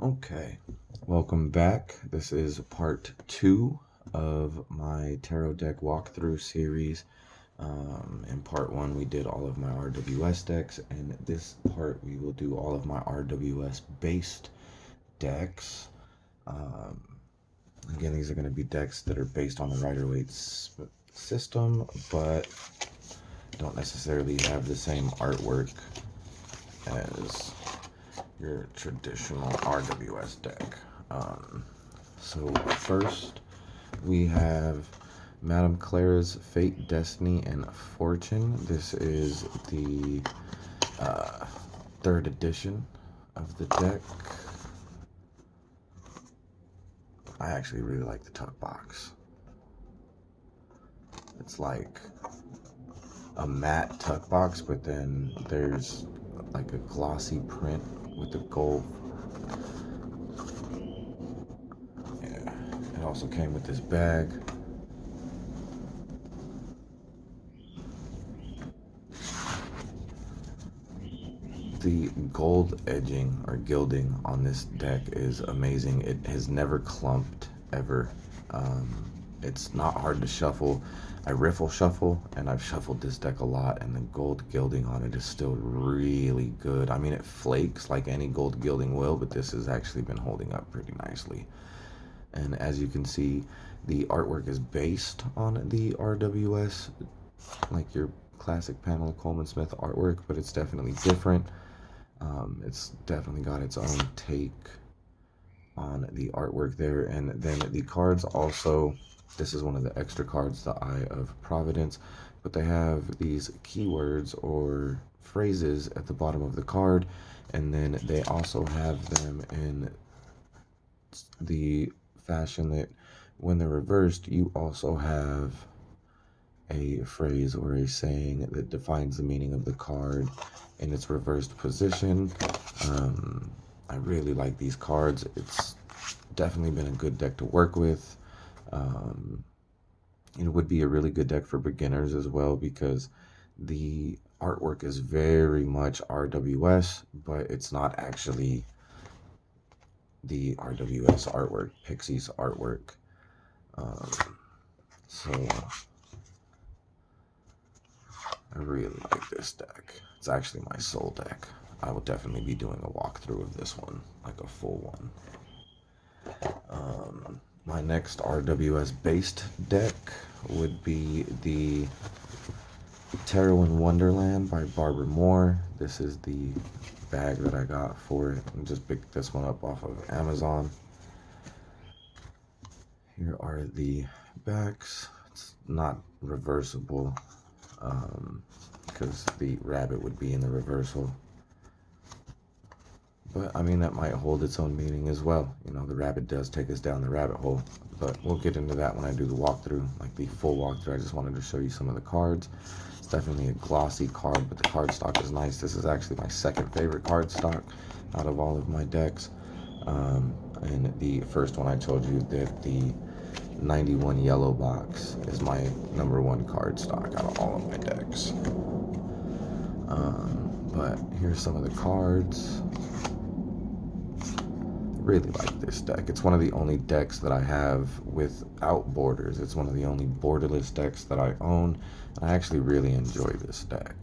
Okay, welcome back. This is part 2 of my tarot deck walkthrough series. In part 1, we did all of my RWS decks, and this part we will do all of my RWS based decks. Um, Again, these are going to be decks that are based on the Rider-Waite system, but don't necessarily have the same artwork as your traditional RWS deck. So first we have Madame Clara's Fate, Destiny, and Fortune. This is the third edition of the deck. I actually really like the tuck box. It's like a matte tuck box, but then there's like a glossy print with the gold. Yeah, it also came with this bag. The gold edging or gilding on this deck is amazing. It has never clumped ever. It's not hard to shuffle. I riffle shuffle, and I've shuffled this deck a lot, and the gold gilding on it is still really good. I mean, it flakes like any gold gilding will, but this has actually been holding up pretty nicely. And as you can see, the artwork is based on the RWS, like your classic Pamela Coleman Smith artwork, but it's definitely different. It's definitely got its own take on the artwork there. And then the cards also, this is one of the extra cards, the Eye of Providence, but they have these keywords or phrases at the bottom of the card, and then they also have them in the fashion that when they're reversed, you also have a phrase or a saying that defines the meaning of the card in its reversed position. I really like these cards. It's definitely been a good deck to work with. It would be a really good deck for beginners as well, because the artwork is very much RWS, but it's not actually the RWS artwork, Pixie's artwork. So I really like this deck. It's actually my soul deck. I will definitely be doing a walkthrough of this one, like a full one. My next RWS based deck would be the Teran Wonderland by Barbara Moore. This is the bag that I got for it. I just picked this one up off of Amazon. Here are the backs. It's not reversible because the rabbit would be in the reversal. But I mean, that might hold its own meaning as well. You know, the rabbit does take us down the rabbit hole. But we'll get into that when I do the walkthrough, like the full walkthrough. I just wanted to show you some of the cards. It's definitely a glossy card, but the card stock is nice. This is actually my second favorite card stock out of all of my decks. And the first one I told you that the 91 yellow box is my #1 card stock out of all of my decks. But here's some of the cards. Really like this deck. It's one of the only decks that I have without borders. It's one of the only borderless decks that I own, and I actually really enjoy this deck.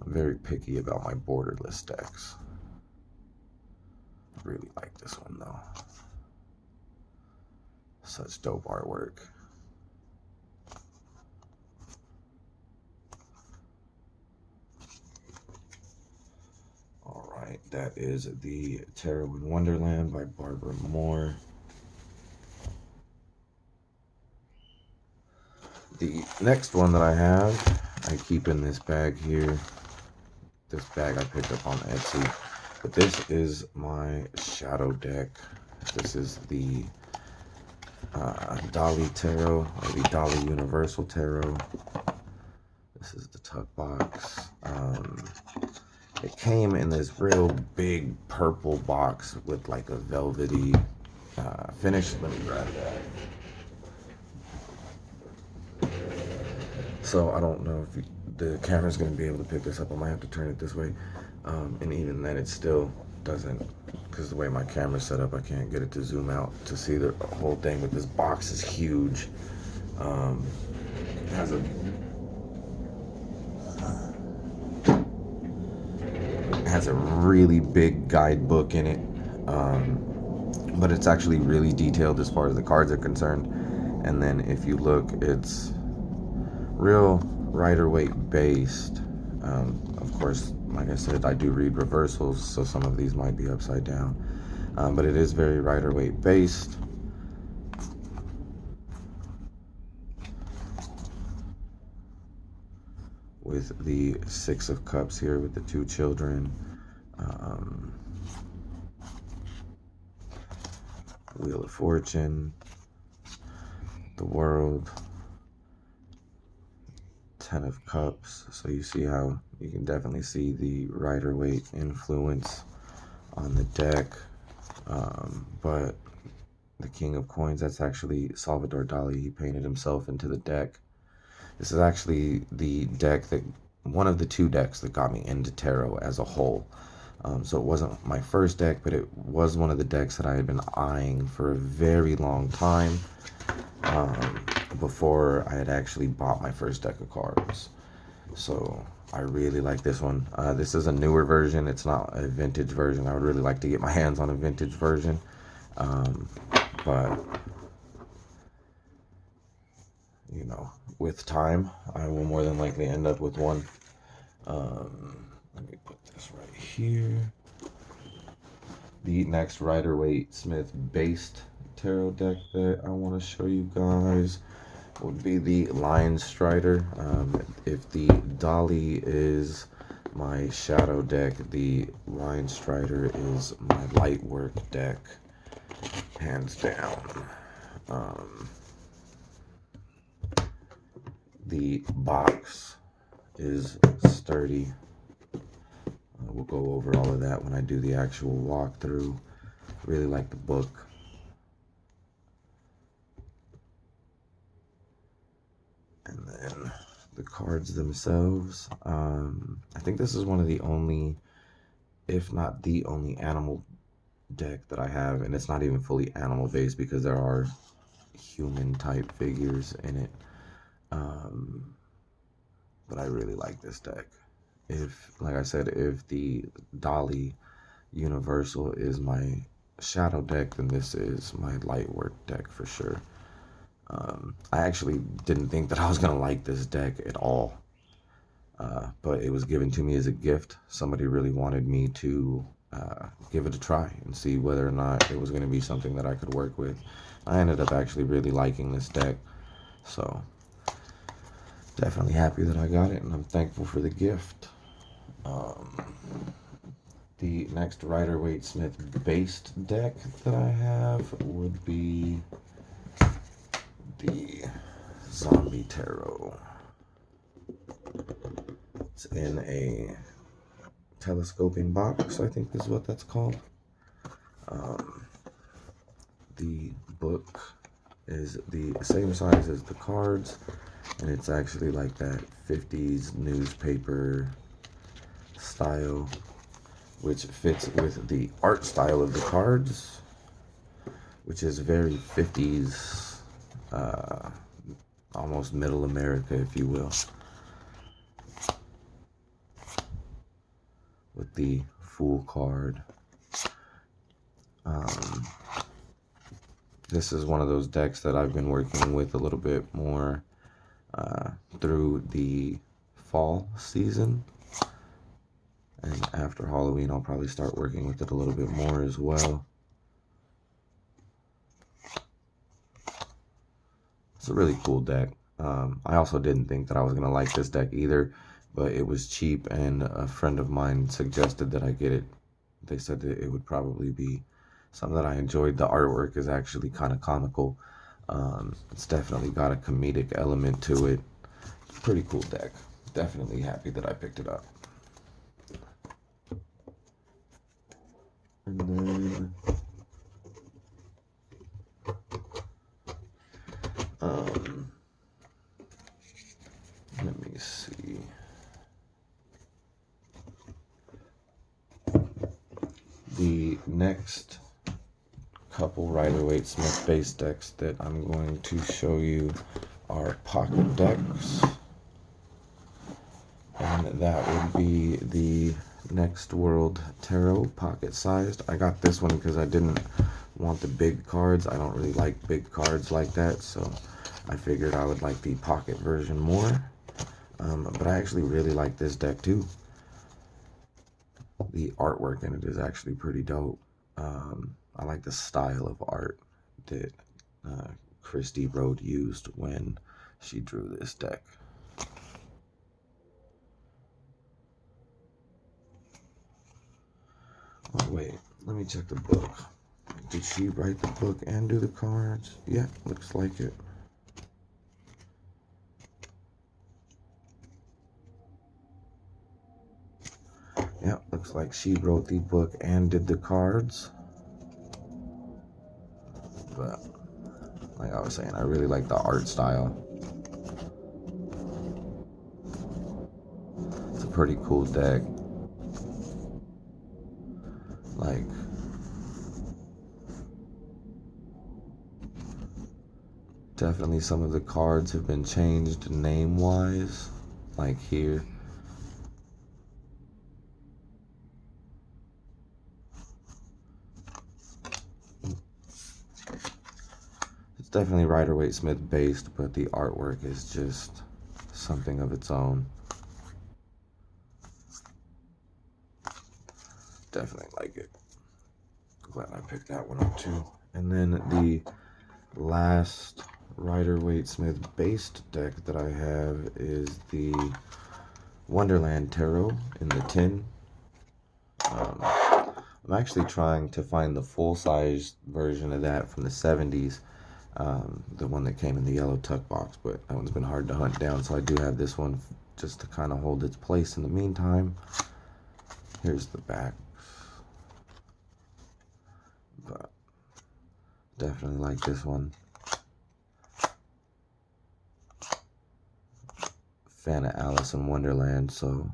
I'm very picky about my borderless decks. I really like this one though. Such dope artwork. Alright, that is the Teran Wonderland by Barbara Moore. The next one that I have, I keep in this bag here. This bag I picked up on Etsy. But this is my shadow deck. This is the Dolly Tarot, or the Dolly Universal Tarot. This is the tuck box. It came in this real big purple box with like a velvety finish. Let me grab that. So I don't know if the camera's going to be able to pick this up. I might have to turn it this way. And even then it still doesn't, because the way my camera's set up, I can't get it to zoom out to see the whole thing. But this box is huge. It has a really big guidebook in it, but it's actually really detailed as far as the cards are concerned. And then if you look, it's real Rider-Waite based. Of course, like I said, I do read reversals, so some of these might be upside down, but it is very Rider-Waite based. With the Six of Cups here with the two children, Wheel of Fortune, the World, Ten of Cups. So you see how you can definitely see the Rider-Waite influence on the deck. But the King of Coins, that's actually Salvador Dali. He painted himself into the deck. This is actually the deck that, one of the two decks that got me into tarot as a whole. So it wasn't my first deck, but it was one of the decks that I had been eyeing for a very long time, before I had actually bought my first deck of cards. So I really like this one. This is a newer version. It's not a vintage version. I would really like to get my hands on a vintage version. But, you know, with time, I will more than likely end up with one. Let me put this right here. The next Rider-Waite Smith based tarot deck that I want to show you guys would be the Lion Strider. If the Dolly is my shadow deck, the Lion Strider is my light work deck, hands down. The box is sturdy. We'll go over all of that when I do the actual walkthrough. Really like the book. And then the cards themselves. I think this is one of the only, if not the only, animal deck that I have, and it's not even fully animal based because there are human type figures in it. But I really like this deck. If, like I said, if the Dolly Universal is my shadow deck, then this is my light work deck for sure. I actually didn't think that I was going to like this deck at all, but it was given to me as a gift. Somebody really wanted me to give it a try and see whether or not it was going to be something that I could work with. I ended up actually really liking this deck, so definitely happy that I got it, and I'm thankful for the gift. The next Rider-Waite Smith based deck that I have would be the Zombie Tarot. It's in a telescoping box, I think is what that's called. The book is the same size as the cards, and it's actually like that 50s newspaper style, which fits with the art style of the cards, which is very 50s, almost middle America, if you will, with the Fool card. This is one of those decks that I've been working with a little bit more through the fall season, and after Halloween I'll probably start working with it a little bit more as well. It's a really cool deck. I also didn't think that I was going to like this deck either, but it was cheap, and a friend of mine suggested that I get it. They said that it would probably be something that I enjoyed. The artwork is actually kind of comical. It's definitely got a comedic element to it. Pretty cool deck. Definitely happy that I picked it up. And then let me see. The next couple Rider-Waite-Smith base decks that I'm going to show you are pocket decks, and that would be the Next World Tarot pocket sized. I got this one because I didn't want the big cards. I don't really like big cards like that, so I figured I would like the pocket version more. But I actually really like this deck too. The artwork in it is actually pretty dope. I like the style of art that Christy Rode used when she drew this deck. Oh wait, let me check the book. Did she write the book and do the cards? Yeah, looks like it. Yeah, looks like she wrote the book and did the cards. But like I was saying, I really like the art style. It's a pretty cool deck. Like, definitely some of the cards have been changed name-wise, like here. It's definitely Rider-Waite-Smith based, but the artwork is just something of its own. Definitely like it. Glad I picked that one up too. And then the last Rider-Waite-Smith based deck that I have is the Wonderland Tarot in the tin. I'm actually trying to find the full-size version of that from the 70s, the one that came in the yellow tuck box, but that one's been hard to hunt down, so I do have this one just to kind of hold its place in the meantime. Here's the back. But definitely like this one. Fan of Alice in Wonderland, so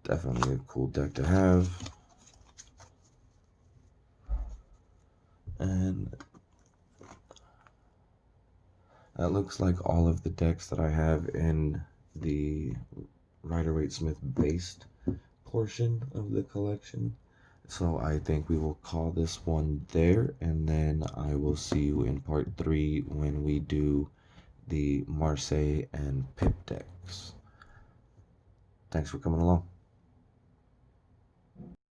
definitely a cool deck to have. And that looks like all of the decks that I have in the Rider-Waite-Smith based portion of the collection. So I think we will call this one there, and then I will see you in part 3 when we do the Marseille and Pip decks. Thanks for coming along.